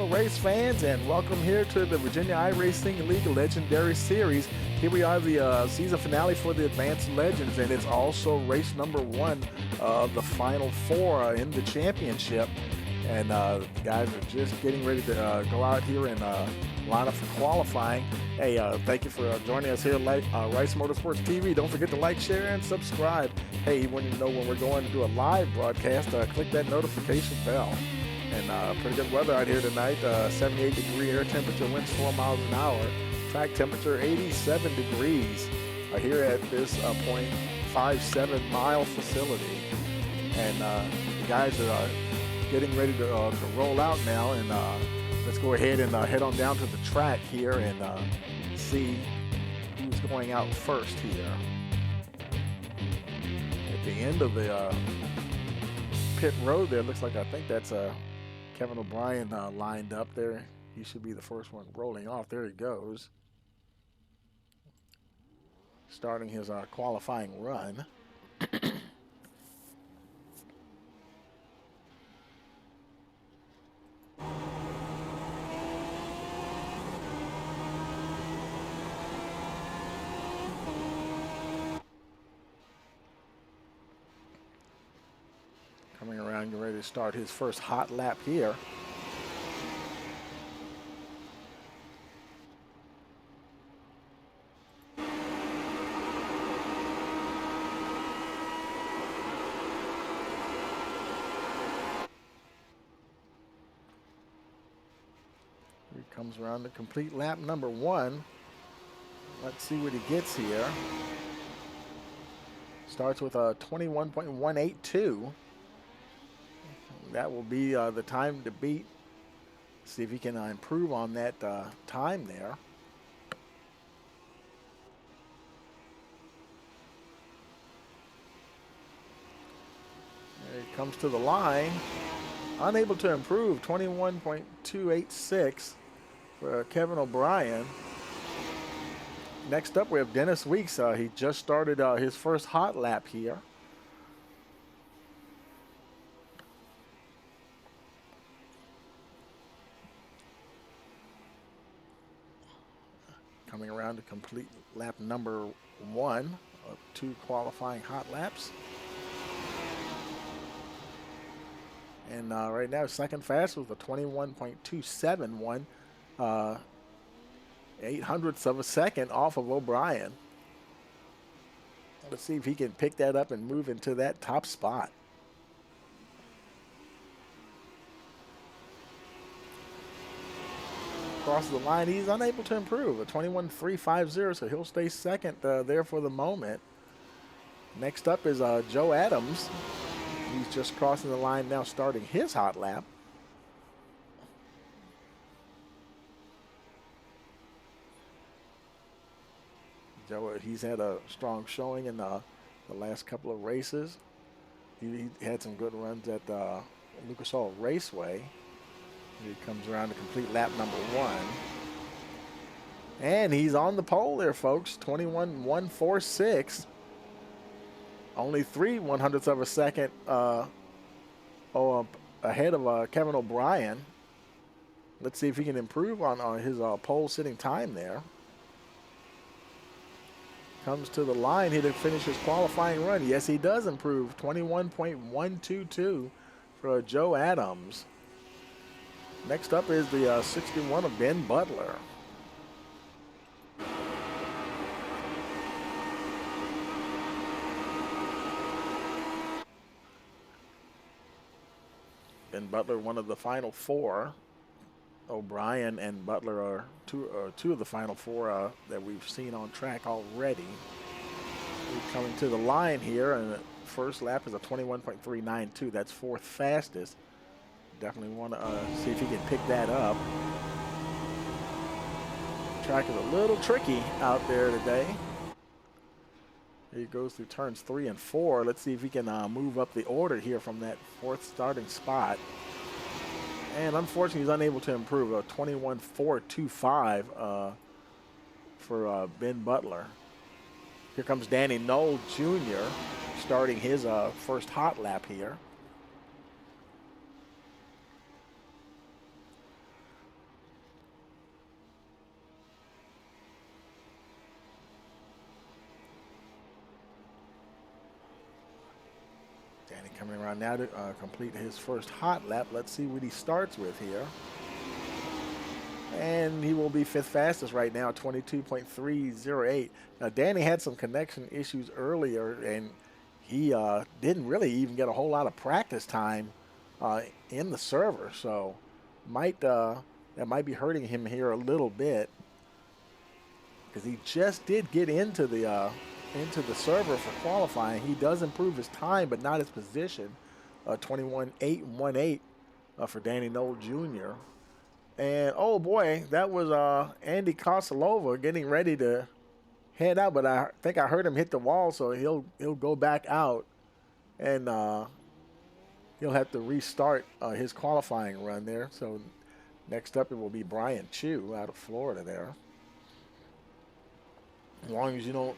Hello, race fans, and welcome here to the Virginia iRacing League Legendary Series. Here we are, the season finale for the Advanced Legends, and it's also race number 1 of the Final Four in the championship. And the guys are just getting ready to go out here and line up for qualifying. Hey, thank you for joining us here at Rice Motorsports TV. Don't forget to like, share, and subscribe. Hey, when you know when we're going to do a live broadcast, click that notification bell. And pretty good weather out here tonight. 78-degree air temperature, winds 4 miles an hour. Track temperature 87 degrees here at this .57 mile facility. And the guys are getting ready to roll out now. And let's go ahead and head on down to the track here and see who's going out first here. At the end of the pit road there, looks like I think that's Kevin O'Brien lined up there. He should be the first one rolling off. There he goes. Starting his qualifying run. Coming around, getting ready to start his first hot lap here. He comes around to complete lap number 1. Let's see what he gets here. Starts with a 21.182. That will be the time to beat. See if he can improve on that time there. There he comes to the line. Unable to improve, 21.286 for Kevin O'Brien. Next up, we have Dennis Weeks. He just started his first hot lap here. Coming around to complete lap number 1 of 2 qualifying hot laps. And right now, second fast with a 21.271, 0.08 of a second off of O'Brien. Let's see if he can pick that up and move into that top spot. Crosses the line, he's unable to improve, a 21.350, so he'll stay second there for the moment. Next up is Joe Adams. He's just crossing the line now, starting his hot lap. Joe, he's had a strong showing in the last couple of races. He had some good runs at Lucas Oil Raceway. He comes around to complete lap number 1. And he's on the pole there, folks. 21.146. Only 0.03 of a second ahead of Kevin O'Brien. Let's see if he can improve on his pole sitting time there. Comes to the line here to finish his qualifying run. Yes, he does improve. 21.122 for Joe Adams. Next up is the 61 of Ben Butler. Ben Butler, one of the final 4. O'Brien and Butler are two of the final 4 that we've seen on track already. We're coming to the line here, and the first lap is a 21.392. That's 4th fastest. Definitely want to see if he can pick that up. The track is a little tricky out there today. Here he goes through turns 3 and 4. Let's see if he can move up the order here from that 4th starting spot. And unfortunately, he's unable to improve. A 21.425 for Ben Butler. Here comes Danny Knoll Jr. starting his first hot lap here. Coming around now to complete his first hot lap. Let's see what he starts with here. And he will be fifth fastest right now, 22.308. Now, Danny had some connection issues earlier, and he didn't really even get a whole lot of practice time in the server, so that might be hurting him here a little bit, because he just did get into the server for qualifying. He does improve his time, but not his position. 21.818 for Danny Knoll Jr. And oh boy, that was Andy Kosalova getting ready to head out, but I think I heard him hit the wall, so he'll go back out, and he'll have to restart his qualifying run there. So next up it will be Brian Chu out of Florida there. As long as you don't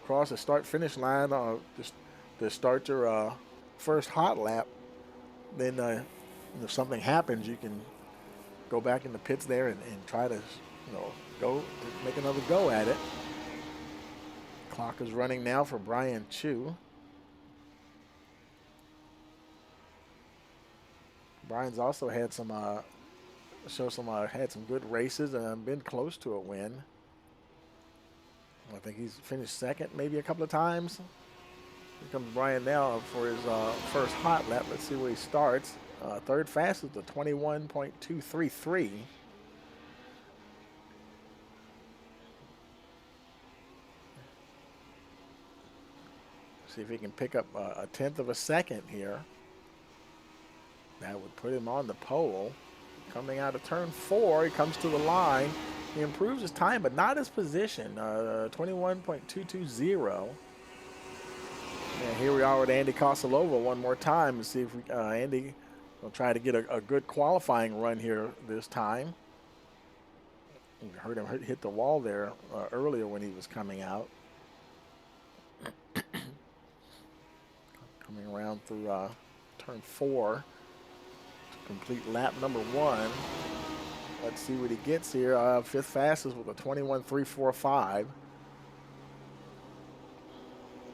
cross the start-finish line just to start your first hot lap, then if something happens, you can go back in the pits there and try to, make another go at it. Clock is running now for Brian Chu. Brian's also had some had some good races and been close to a win. I think he's finished second maybe a couple of times. Here comes Brian now for his first hot lap. Let's see where he starts. Third fastest at 21.233. See if he can pick up a tenth of a second here. That would put him on the pole. Coming out of turn 4, he comes to the line. He improves his time, but not his position. 21.220. And here we are with Andy Kosalova one more time to see if Andy will try to get a good qualifying run here this time. You heard him hit the wall there earlier when he was coming out. Coming around through turn 4 to complete lap number 1. Let's see what he gets here. Fifth fastest with a 21.345.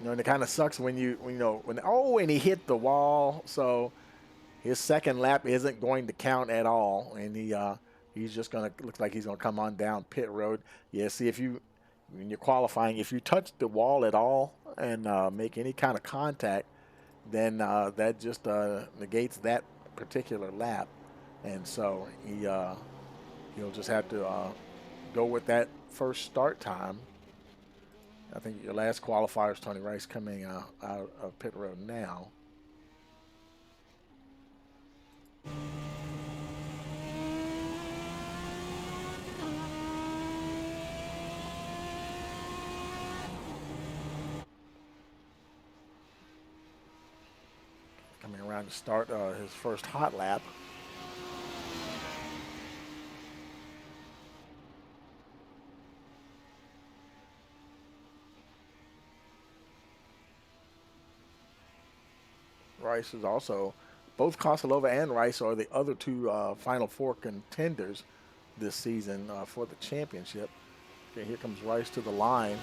And it kind of sucks when and he hit the wall, so his second lap isn't going to count at all, and he's just looks like he's gonna come on down pit road. Yeah, see, when you're qualifying, if you touch the wall at all and make any kind of contact, then that just negates that particular lap, and so he'll just have to go with that first start time. I think your last qualifier is Tony Rice coming out of pit road now. Coming around to start his first hot lap. Rice is also, both Kosalova and Rice are the other two Final Four contenders this season for the championship. Okay, here comes Rice to the line.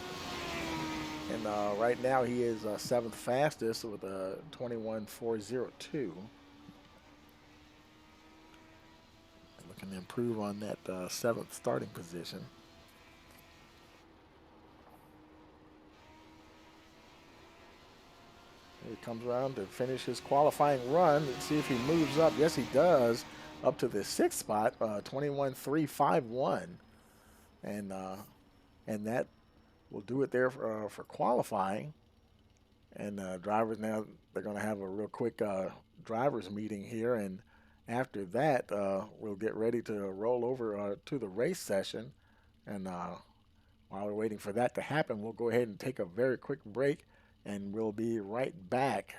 And right now he is 7th fastest with a 21.402. Looking to improve on that 7th starting position. He comes around to finish his qualifying run and see if he moves up. Yes, he does, up to the 6th spot, 21.351, and that will do it there for qualifying. And drivers now, they're going to have a real quick drivers meeting here, and after that, we'll get ready to roll over to the race session. And while we're waiting for that to happen, we'll go ahead and take a very quick break. And we'll be right back.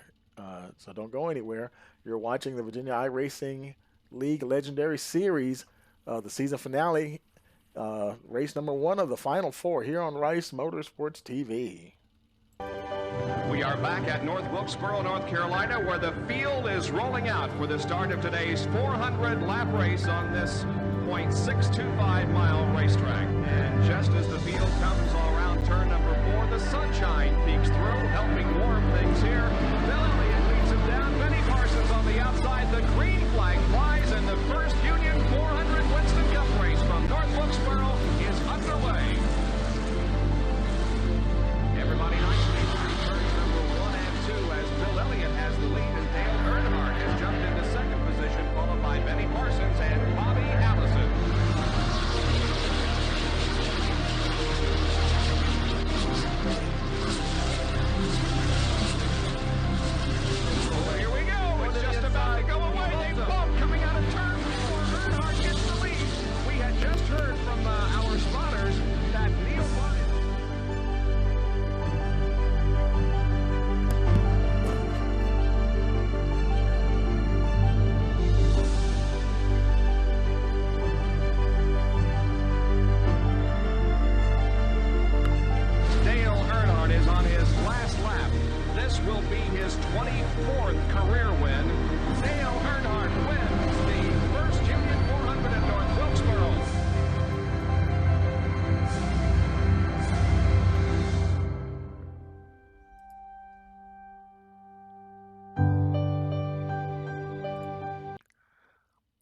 So don't go anywhere. You're watching the Virginia iRacing League Legendary Series, the season finale, race number 1 of the Final Four here on Rice Motorsports TV. We are back at North Wilkesboro, North Carolina, where the field is rolling out for the start of today's 400-lap race on this .625-mile racetrack. And just as the field comes all around turn number 4, the sunshine peeks through, helping warm things here. Bill Elliott leads him down. This will be his 24th career win. Dale Earnhardt wins the first Union 400 in North Wilkesboro.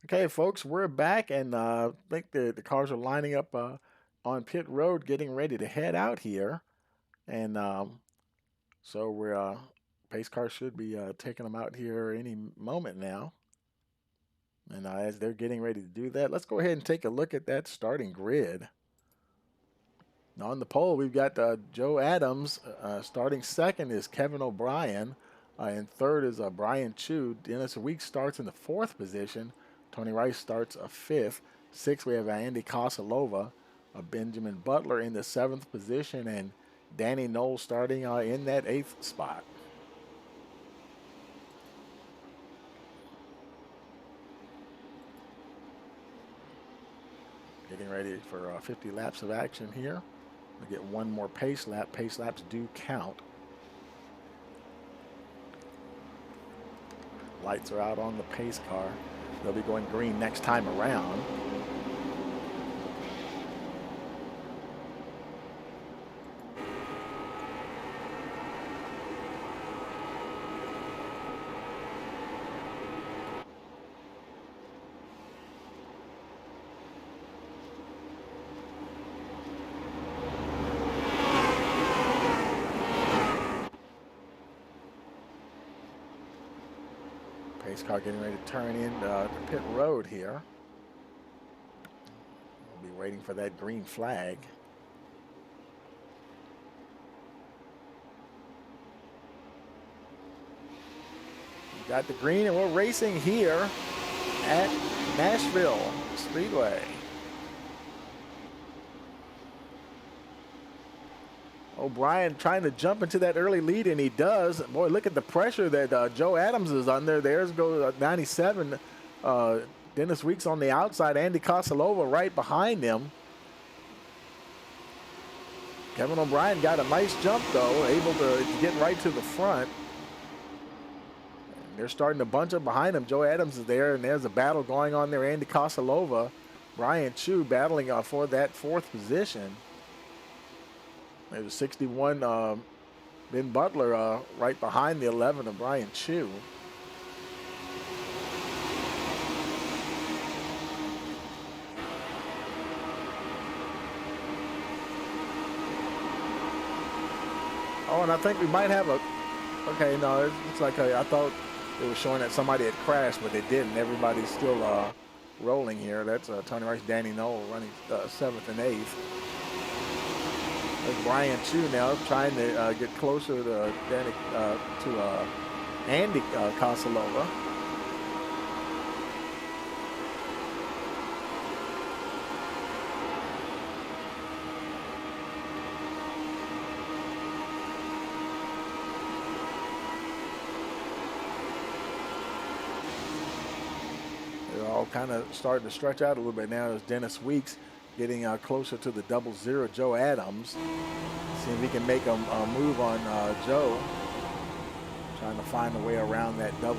Okay, folks, we're back, and I think the cars are lining up on pit road, getting ready to head out here. And so we're pace car should be taking them out here any moment now. And as they're getting ready to do that, let's go ahead and take a look at that starting grid. On the pole, we've got Joe Adams. Starting second is Kevin O'Brien. And third is Brian Chu. Dennis Weeks starts in the 4th position. Tony Rice starts a 5th. 6th, we have Andy Kosalova. Benjamin Butler in the 7th position. And Danny Knoll starting in that 8th spot. Getting ready for 50 laps of action here. We get one more pace lap. Pace laps do count. Lights are out on the pace car. They'll be going green next time around. Pace car getting ready to turn in the pit road here. We'll be waiting for that green flag. We got the green, and we're racing here at Nashville Speedway. O'Brien trying to jump into that early lead, and he does. Boy, look at the pressure that Joe Adams is under. There's goes 97. Dennis Weeks on the outside. Andy Kosalova right behind him. Kevin O'Brien got a nice jump, though, able to get right to the front. And they're starting to bunch up behind him. Joe Adams is there, and there's a battle going on there. Andy Kosalova, Brian Chu battling for that 4th position. There's a 61, Ben Butler right behind the 11 of Brian Chu. Oh, and I think we might have a, okay, no, it looks like I thought it was showing that somebody had crashed, but they didn't. Everybody's still rolling here. That's Tony Rice, Danny Knoll running 7th and 8th. There's Brian Chu now trying to get closer to Andy Kosalova. They're all kind of starting to stretch out a little bit now as Dennis Weeks getting closer to the 00 Joe Adams. See if he can make a move on Joe. Trying to find a way around that 00.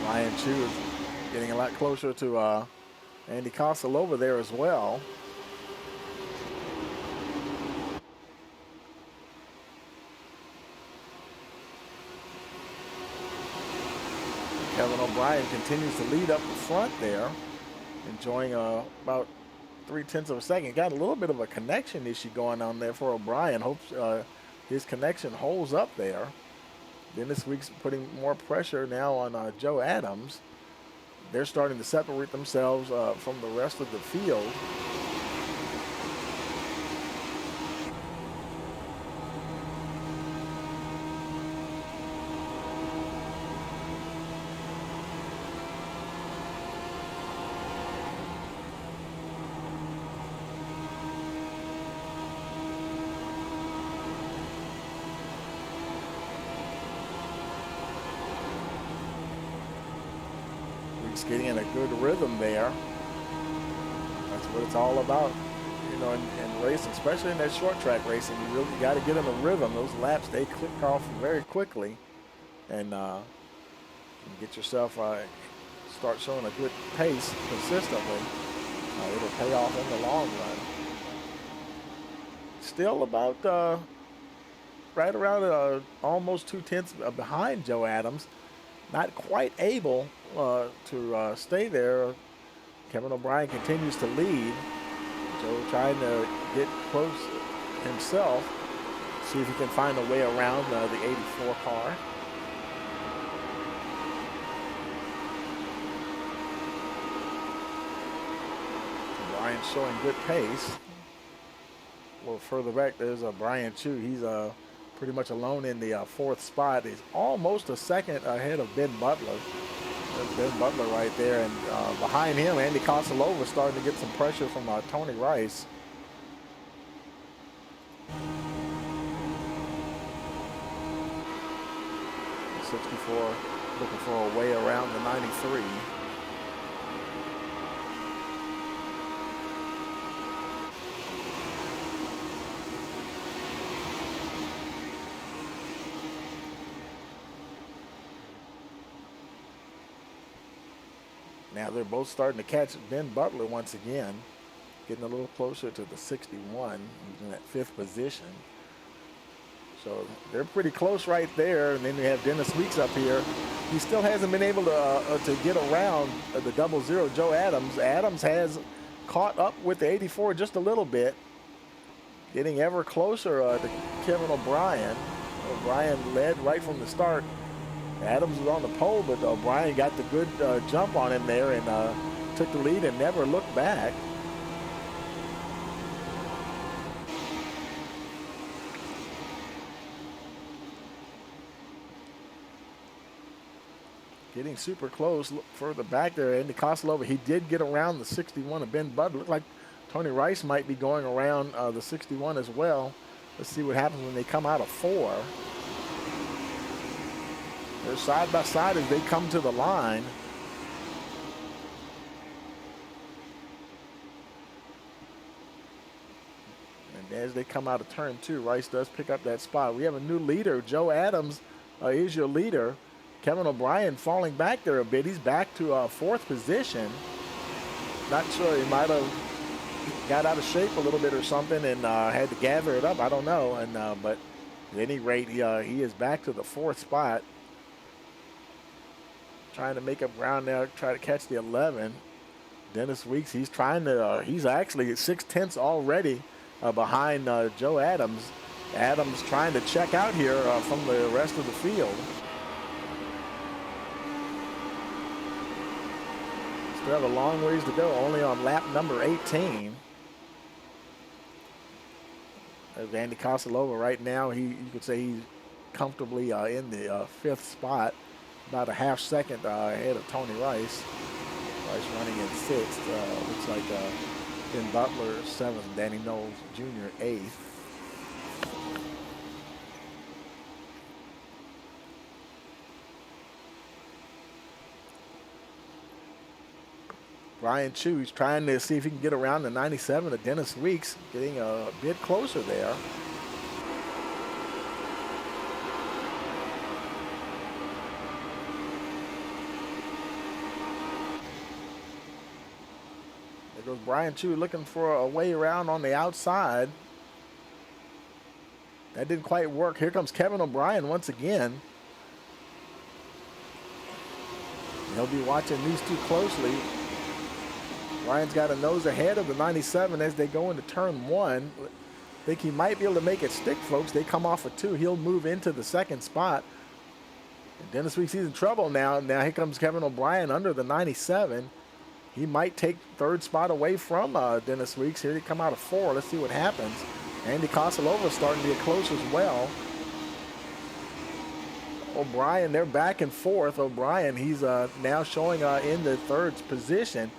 Ryan Chu is getting a lot closer to Andy Kosalova there as well. Kevin O'Brien continues to lead up the front there, enjoying about 0.3 of a second. Got a little bit of a connection issue going on there for O'Brien. Hopes his connection holds up there. Dennis Weeks putting more pressure now on Joe Adams. They're starting to separate themselves from the rest of the field. Weeks getting in a good rhythm there. That's what it's all about, you know, in racing, especially in that short track racing. You really got to get in a rhythm. Those laps, they click off very quickly, and get yourself start showing a good pace consistently. It'll pay off in the long run. Still about right around almost 2/10 behind Joe Adams. Not quite able to stay there. Kevin O'Brien continues to lead. Joe trying to get close himself, see if he can find a way around the 84 car. Brian showing good pace. A little further back, there's Brian Chu. He's pretty much alone in the 4th spot. He's almost a second ahead of Ben Butler. There's Ben Butler right there, and behind him, Andy Kosalova starting to get some pressure from Tony Rice. '64 looking for a way around the 93. Now they're both starting to catch Ben Butler once again, getting a little closer to the 61, who's in that 5th position. So they're pretty close right there. And then we have Dennis Weeks up here. He still hasn't been able to get around the 00 Joe Adams. Adams has caught up with the 84 just a little bit, getting ever closer to Kevin O'Brien. O'Brien led right from the start. Adams was on the pole, but O'Brien got the good jump on him there and took the lead and never looked back. Getting super close. Look further back there, Andy Kosalova. He did get around the 61 of Ben Butler. Looked like Tony Rice might be going around the 61 as well. Let's see what happens when they come out of 4. They're side by side as they come to the line. And as they come out of turn 2, Rice does pick up that spot. We have a new leader. Joe Adams is your leader. Kevin O'Brien falling back there a bit. He's back to 4th position. Not sure, he might have got out of shape a little bit or something and had to gather it up. I don't know. And but at any rate, he is back to the 4th spot. Trying to make up ground now, try to catch the 11. Dennis Weeks, he's trying to, he's actually 6/10 already behind Joe Adams. Adams trying to check out here from the rest of the field. Still have a long ways to go, only on lap number 18. There's Andy Kosalova right now. You could say he's comfortably in the 5th spot. About a half second ahead of Tony Rice. Rice running in 6th. Looks like Ben Butler 7th, Danny Knowles Jr. 8th. Brian Chu, he's trying to see if he can get around the 97 of Dennis Weeks, getting a bit closer there. There goes Brian Chu looking for a way around on the outside. That didn't quite work. Here comes Kevin O'Brien once again. He'll be watching these two closely. Brian's got a nose ahead of the 97 as they go into turn 1. Think he might be able to make it stick, folks. They come off a 2. He'll move into the 2nd spot. And Dennis Weeks, he's in trouble now. Now here comes Kevin O'Brien under the 97. He might take 3rd spot away from Dennis Weeks. Here they come out of 4. Let's see what happens. Andy Kosalova starting to get close as well. O'Brien, they're back and forth. O'Brien, he's now showing in the 3rd position.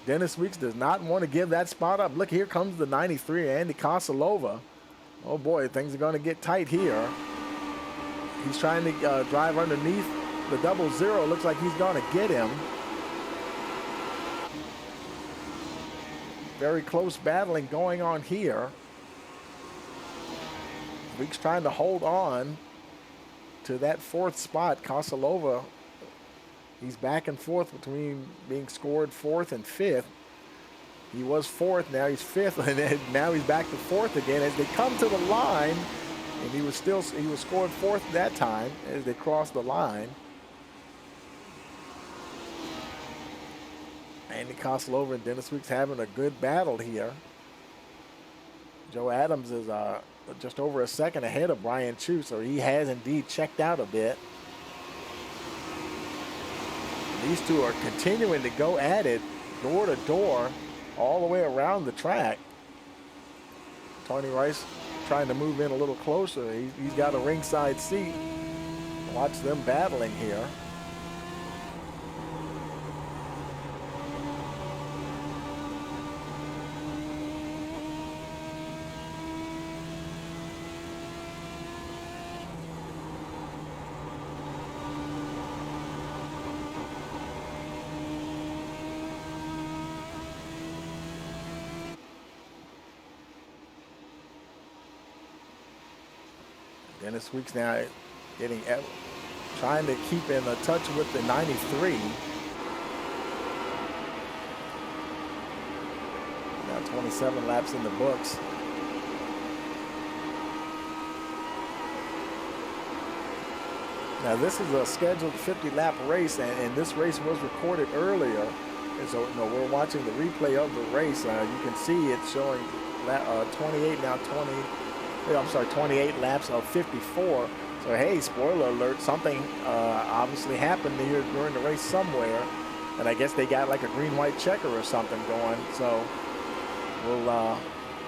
Dennis Weeks does not want to give that spot up. Look, here comes the 93, Andy Kosalova. Oh boy, things are going to get tight here. He's trying to drive underneath the 00. Looks like he's going to get him. Very close battling going on here. Weeks trying to hold on to that 4th spot. Kosalova, he's back and forth between being scored 4th and 5th. He was 4th, now he's 5th, and now he's back to 4th again as they come to the line. And he was scored 4th that time as they crossed the line. Andy Kosalova and Dennis Weeks having a good battle here. Joe Adams is just over a second ahead of Brian Chu, so he has indeed checked out a bit. These two are continuing to go at it door to door all the way around the track. Tony Rice trying to move in a little closer. He's got a ringside seat. Watch them battling here. Dennis Weeks now trying to keep in touch with the 93. Now 27 laps in the books. Now this is a scheduled 50-lap race, and this race was recorded earlier. And so we're watching the replay of the race. You can see it's showing 28 laps of 54. So hey, spoiler alert, something obviously happened here during the race somewhere, and I guess they got like a green-white checker or something going. So we'll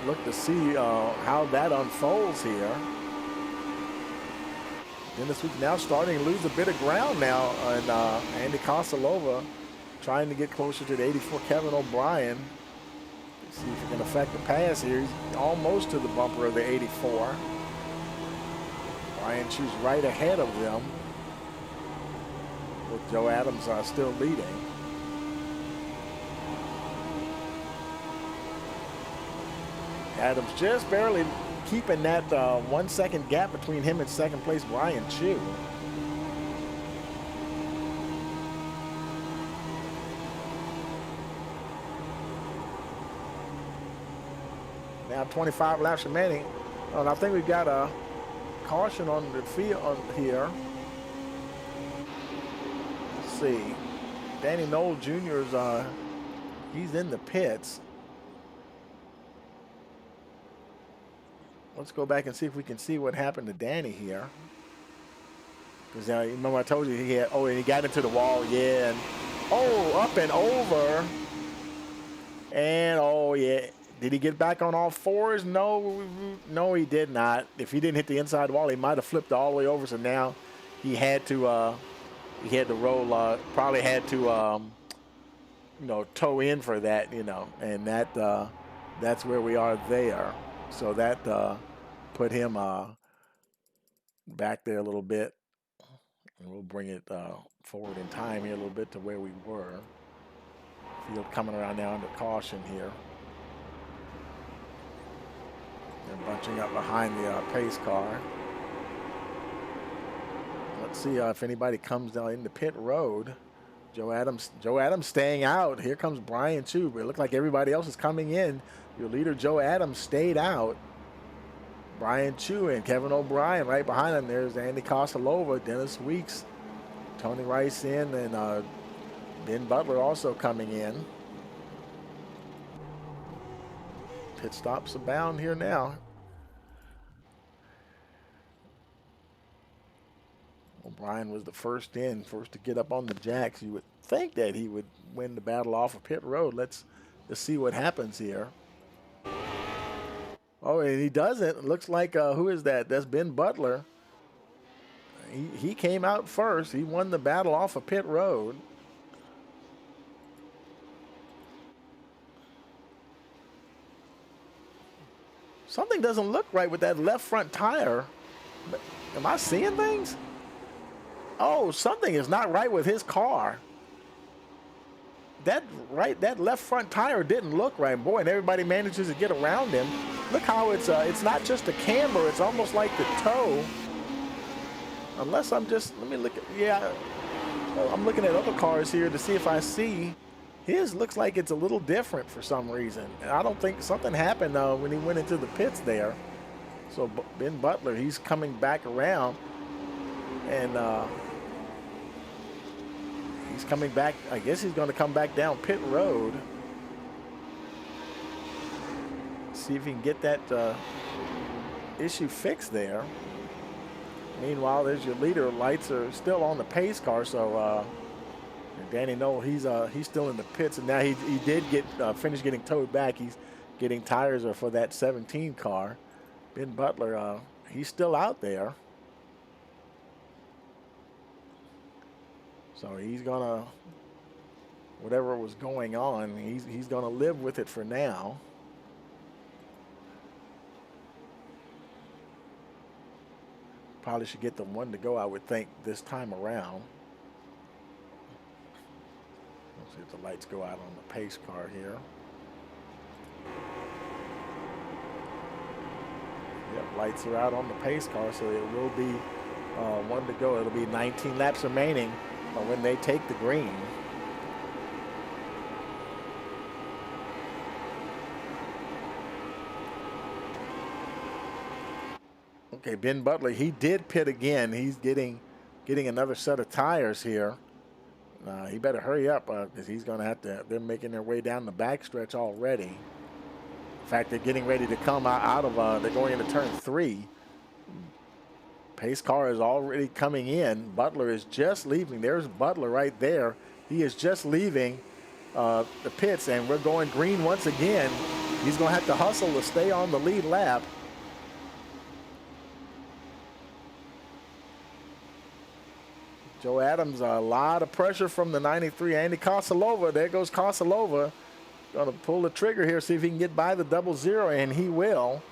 look to see how that unfolds here. Dennis Weeks now starting to lose a bit of ground now, and Andy Kosalova trying to get closer to the 84 Kevin O'Brien. See if he can affect the pass here. He's almost to the bumper of the 84. Brian Chu's right ahead of them, with Joe Adams still leading. Adams just barely keeping that 1 second gap between him and second place Brian Chu. Now 25 laps remaining. And I think we've got a caution on the field here. Let's see. Danny Knoll Jr. is he's in the pits. Let's go back and see if we can see what happened to Danny here. Because remember I told you he had, and he got into the wall, yeah, and up and over. And yeah. Did he get back on all fours? No, he did not. If he didn't hit the inside wall, he might have flipped all the way over. So now he had to roll. Probably had to, toe in for that, and that's where we are there. So that put him back there a little bit, and we'll bring it forward in time here a little bit to where we were. Field coming around now under caution here. They're bunching up behind the pace car. Let's see if anybody comes down in the pit road. Joe Adams staying out. Here comes Brian Chu. It looked like everybody else is coming in. Your leader, Joe Adams, stayed out. Brian Chu and Kevin O'Brien right behind him. There's Andy Kosalova, Dennis Weeks, Tony Rice in, and Ben Butler also coming in. Pit stops abound here now. O'Brien was the first to get up on the jacks. You would think that he would win the battle off of pit road. Let's see what happens here. And he doesn't. It looks like, who is that? That's Ben Butler. He came out first. He won the battle off of pit road. Something doesn't look right with that left front tire. Am I seeing things? Something is not right with his car. that left front tire didn't look right, boy, and everybody manages to get around him. Look how it's not just a camber, it's almost like the toe. Unless I'm just, let me look at, yeah, I'm looking at other cars here to see if I see. His looks like it's a little different for some reason. And I don't think something happened when he went into the pits there. So Ben Butler, he's coming back around, and he's coming back. I guess he's going to come back down pit road. See if he can get that issue fixed there. Meanwhile, there's your leader. Lights are still on the pace car, so Danny Knoll, he's still in the pits, and now he did get finish getting towed back. He's getting tires for that 17 car. Ben Butler, he's still out there. So he's gonna, whatever was going on, he's gonna live with it for now. Probably should get the one to go, I would think, this time around. Let's see if the lights go out on the pace car here. Yep, lights are out on the pace car, so it will be one to go. It'll be 19 laps remaining when they take the green. Okay, Ben Butler, he did pit again. He's getting another set of tires here. He better hurry up because he's going to have to. They're making their way down the backstretch already. In fact, they're getting ready to come out of. They're going into turn 3. Pace car is already coming in. Butler is just leaving. There's Butler right there. He is just leaving the pits, and we're going green once again. He's going to have to hustle to stay on the lead lap. Joe Adams, a lot of pressure from the 93. Andy Kosalova, there goes Kosalova. Going to pull the trigger here, see if he can get by the 00, and he will.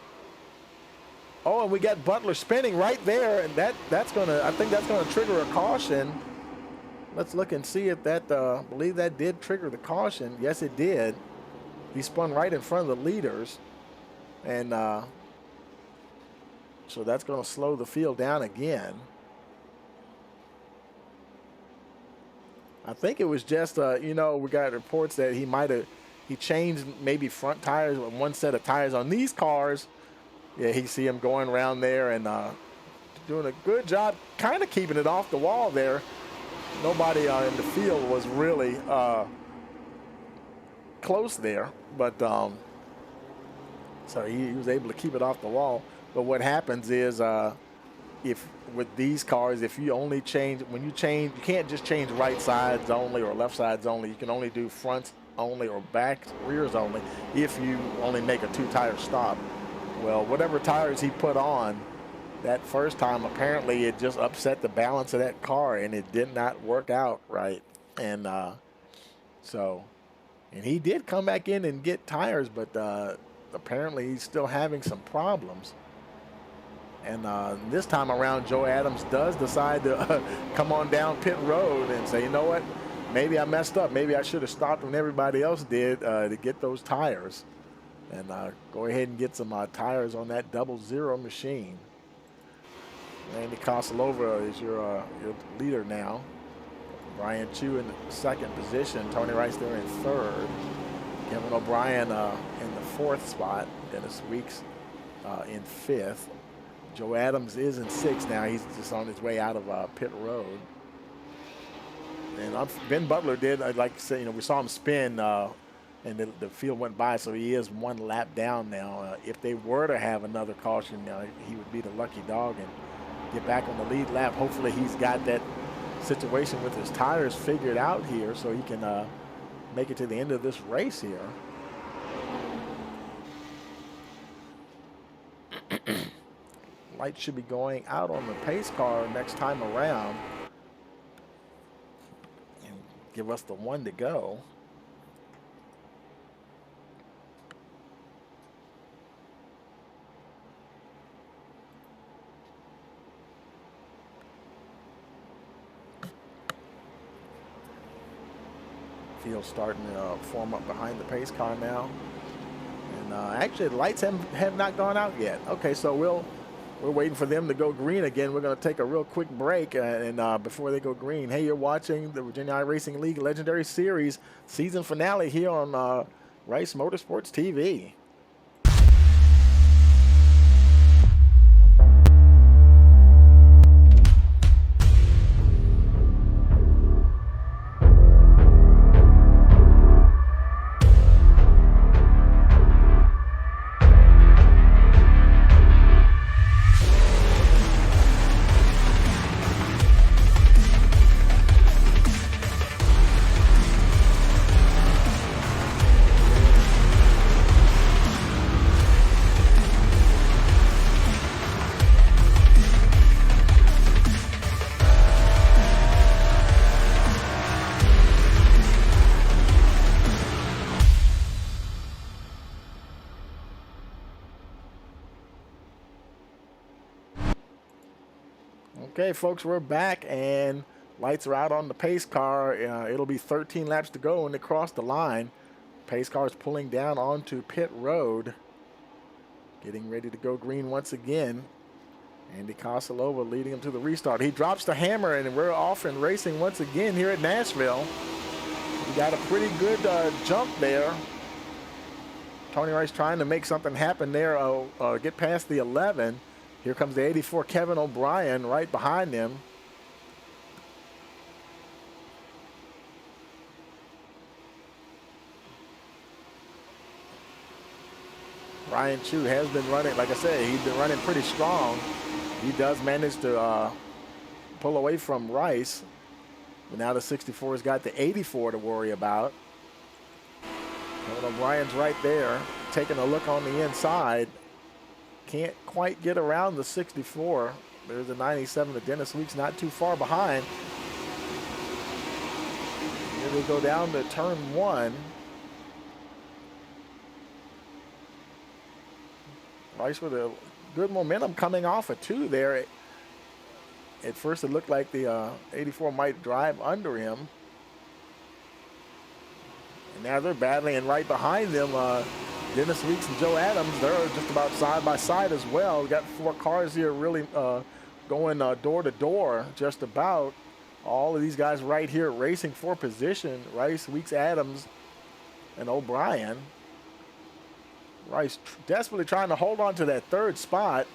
Oh, and we got Butler spinning right there, and that's going to, I think that's going to trigger a caution. Let's look and see if that, I believe that did trigger the caution. Yes, it did. He spun right in front of the leaders, and so that's going to slow the field down again. I think it was just, you know, we got reports that he changed maybe front tires, one set of tires on these cars. Yeah, you see him going around there and doing a good job kind of keeping it off the wall there. Nobody in the field was really close there, but so he was able to keep it off the wall. But what happens is if with these cars, if you only change, when you change, you can't just change right sides only or left sides only. You can only do fronts only or back rears only if you only make a 2-tire stop. Well, whatever tires he put on that first time, apparently it just upset the balance of that car, and it did not work out right. And and he did come back in and get tires, but apparently he's still having some problems. And this time around, Joe Adams does decide to come on down pit road and say, you know what, maybe I messed up. Maybe I should have stopped when everybody else did to get those tires. And go ahead and get some tires on that 00 machine. Andy Kosalova is your leader now. Brian Chu in second position. Tony Rice there in third. Kevin O'Brien in the fourth spot. Dennis Weeks in fifth. Joe Adams is in sixth now. He's just on his way out of pit road. And Ben Butler did, I'd like to say, you know, we saw him spin and the field went by, so he is one lap down now. If they were to have another caution, he would be the lucky dog and get back on the lead lap. Hopefully he's got that situation with his tires figured out here so he can make it to the end of this race here. Light should be going out on the pace car next time around and give us the one to go. Field starting to form up behind the pace car now. And actually, the lights have not gone out yet. Okay, so we're waiting for them to go green again. We're going to take a real quick break, and before they go green, hey, you're watching the Virginia iRacing League Legendary Series season finale here on Rice Motorsports TV. Okay, folks, we're back, and lights are out on the pace car. It'll be 13 laps to go when they cross the line. Pace car is pulling down onto pit road, getting ready to go green once again. Andy Kosilova leading him to the restart. He drops the hammer, and we're off and racing once again here at Nashville. We got a pretty good jump there. Tony Rice trying to make something happen there, get past the 11. Here comes the 84 Kevin O'Brien right behind him. Ryan Chu has been running, like I said, he's been running pretty strong. He does manage to pull away from Rice. But now the 64's got the 84 to worry about. Kevin O'Brien's right there, taking a look on the inside. Can't quite get around the 64. There's a 97 to Dennis Weeks, not too far behind. Here we go down to turn 1. Rice with a good momentum coming off a 2 there. At first it looked like the 84 might drive under him. And now they're battling, and right behind them, Dennis Weeks and Joe Adams, they're just about side by side as well. We got 4 cars here really going door to door, just about. All of these guys right here racing for position. Rice, Weeks, Adams, and O'Brien. Rice desperately trying to hold on to that 3rd spot.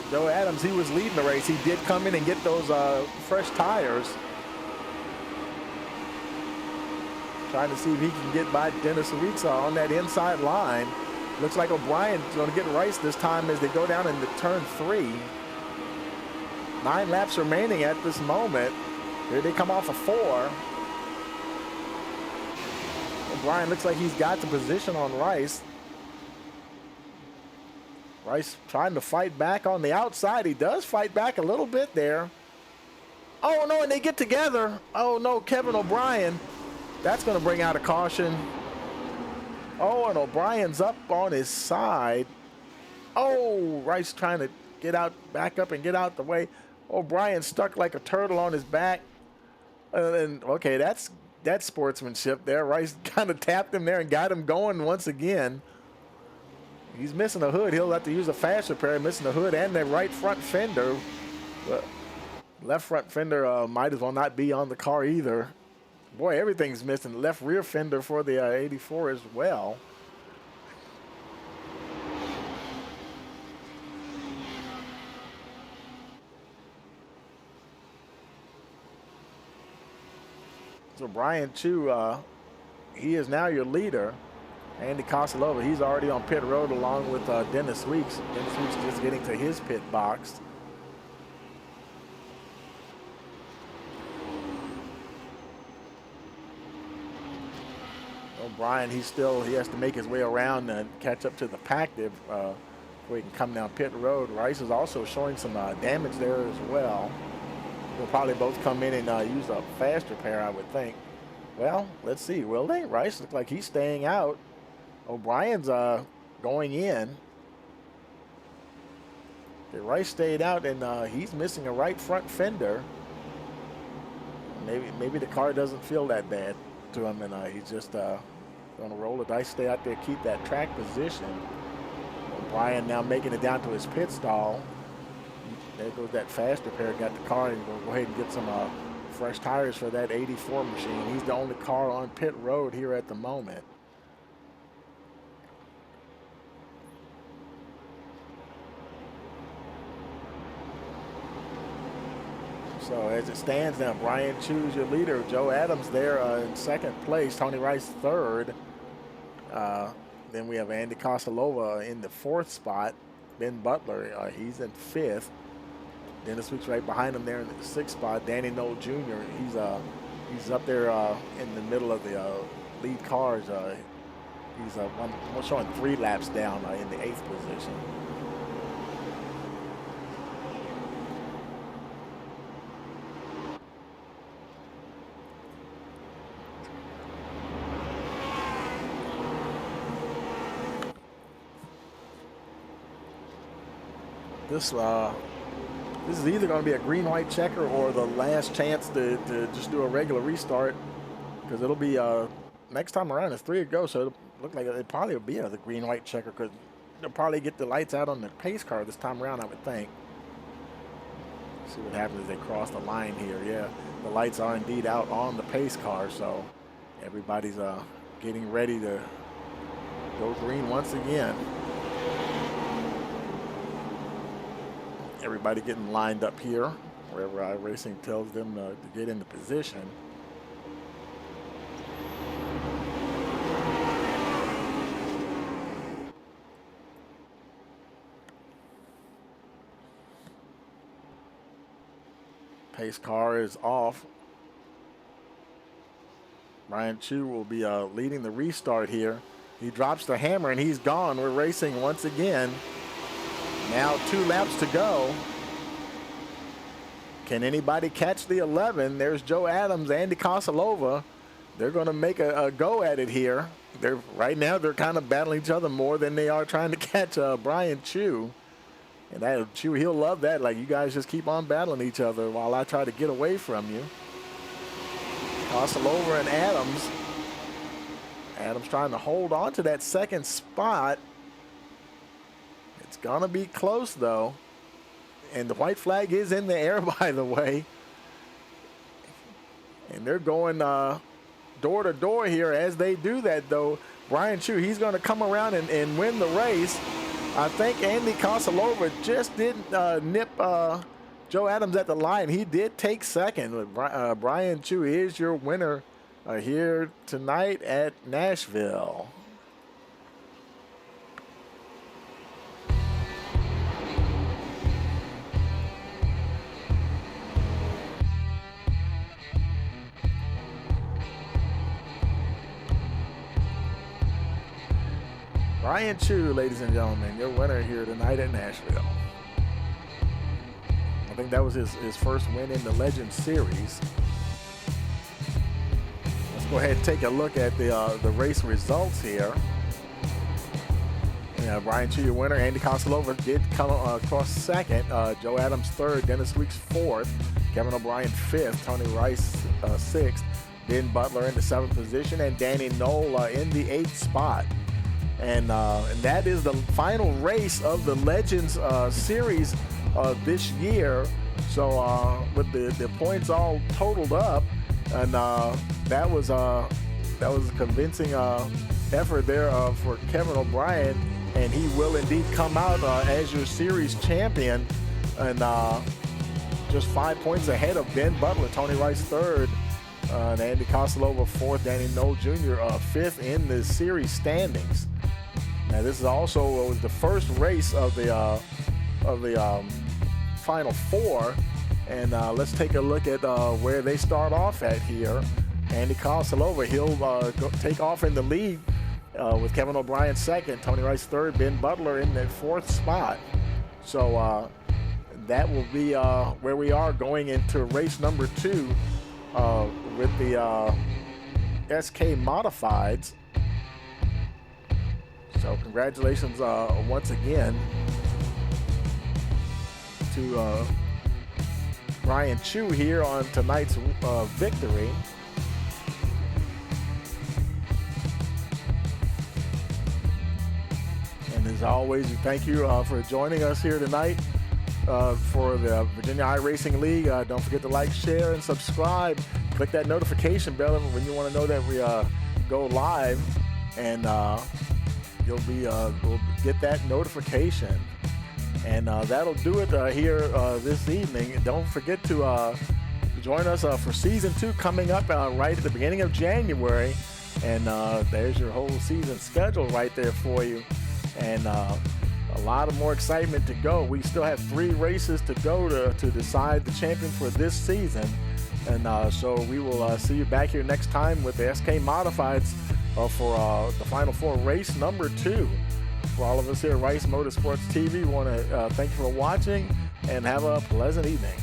Joe Adams, he was leading the race. He did come in and get those fresh tires. Trying to see if he can get by Dennis Weeks on that inside line. Looks like O'Brien's going to get Rice this time as they go down into turn 3. 9 laps remaining at this moment. Here they come off a 4. O'Brien looks like he's got the position on Rice. Rice trying to fight back on the outside. He does fight back a little bit there. Oh, no, and they get together. Oh, no, Kevin O'Brien. That's going to bring out a caution. Oh, and O'Brien's up on his side. Oh, Rice trying to get out, back up and get out the way. O'Brien stuck like a turtle on his back. And okay, that's sportsmanship there. Rice kind of tapped him there and got him going once again. He's missing a hood. He'll have to use a fast repair, missing the hood and the right front fender. Left front fender might as well not be on the car either. Boy, everything's missing. Left rear fender for the 84 as well. So Brian Chu, he is now your leader. Andy Kosilova, he's already on pit road along with Dennis Weeks. Dennis Weeks just getting to his pit box. O'Brien, he has to make his way around and catch up to the pack there before he can come down pit road. Rice is also showing some damage there as well. They'll probably both come in and use a fast repair, I would think. Well, let's see. Will they? Rice looks like he's staying out. O'Brien's going in. Okay, Rice stayed out, and he's missing a right front fender. maybe the car doesn't feel that bad to him, and he's just going to roll the dice, stay out there, keep that track position. Brian now making it down to his pit stall. There goes that fast repair. Got the car, and we'll go ahead and get some fresh tires for that 84 machine. He's the only car on pit road here at the moment. So as it stands now, Brian Chu's your leader. Joe Adams there in second place. Tony Rice third. Then we have Andy Kosalova in the fourth spot. Ben Butler, he's in fifth. Dennis Weeks right behind him there in the sixth spot. Danny Knoll Jr., he's up there in the middle of the lead cars. He's showing 3 laps down in the 8th position. This is either going to be a green-white checker or the last chance to just do a regular restart, because it'll be next time around it's 3 to go, so it'll look like it probably will be a green-white checker, because they'll probably get the lights out on the pace car this time around, I would think. See what happens as they cross the line here. Yeah, the lights are indeed out on the pace car, so everybody's getting ready to go green once again. Everybody getting lined up here, wherever iRacing tells them to get into position. Pace car is off. Brian Chu will be leading the restart here. He drops the hammer and he's gone. We're racing once again. Now 2 laps to go. Can anybody catch the 11? There's Joe Adams, Andy Kosalova. They're going to make a go at it here. Right now they're kind of battling each other more than they are trying to catch Brian Chu. And Chu, he'll love that. Like, you guys just keep on battling each other while I try to get away from you. Kosalova and Adams. Adams trying to hold on to that second spot. It's going to be close, though. And the white flag is in the air, by the way. And they're going door to door here as they do that, though. Brian Chu, he's going to come around and win the race. I think Andy Kosalova just didn't nip Joe Adams at the line. He did take second. Brian Chu is your winner here tonight at Nashville. Brian Chu, ladies and gentlemen, your winner here tonight at Nashville. I think that was his first win in the Legends Series. Let's go ahead and take a look at the race results here. Yeah, Brian Chu, your winner. Andy Kosalova did come across second. Joe Adams third. Dennis Weeks fourth. Kevin O'Brien fifth. Tony Rice sixth. Ben Butler in the 7th position. And Danny Knoll in the 8th spot. And that is the final race of the Legends Series this year. So with the points all totaled up, and that was a convincing effort there for Kevin O'Brien, and he will indeed come out as your series champion, and just 5 points ahead of Ben Butler. Tony Rice third, and Andy Kosalova fourth, Danny Knoll Jr. Fifth in the series standings. Now this is also was the first race of the Final Four, and let's take a look at where they start off at here. Andy Kosalova, he'll take off in the lead with Kevin O'Brien second, Tony Rice third, Ben Butler in the 4th spot. So that will be where we are going into race number 2 with the SK Modifieds. So congratulations once again to Brian Chu here on tonight's victory. And as always, we thank you for joining us here tonight for the Virginia iRacing League. Don't forget to like, share, and subscribe. Click that notification bell when you want to know that we go live, and we'll get that notification. And that'll do it here this evening. And don't forget to join us for Season 2 coming up right at the beginning of January. And there's your whole season schedule right there for you. And a lot of more excitement to go. We still have 3 races to go to decide the champion for this season. And so we will see you back here next time with the SK Modifieds for the Final Four race number 2. For all of us here at Rice Motorsports TV, we want to thank you for watching and have a pleasant evening.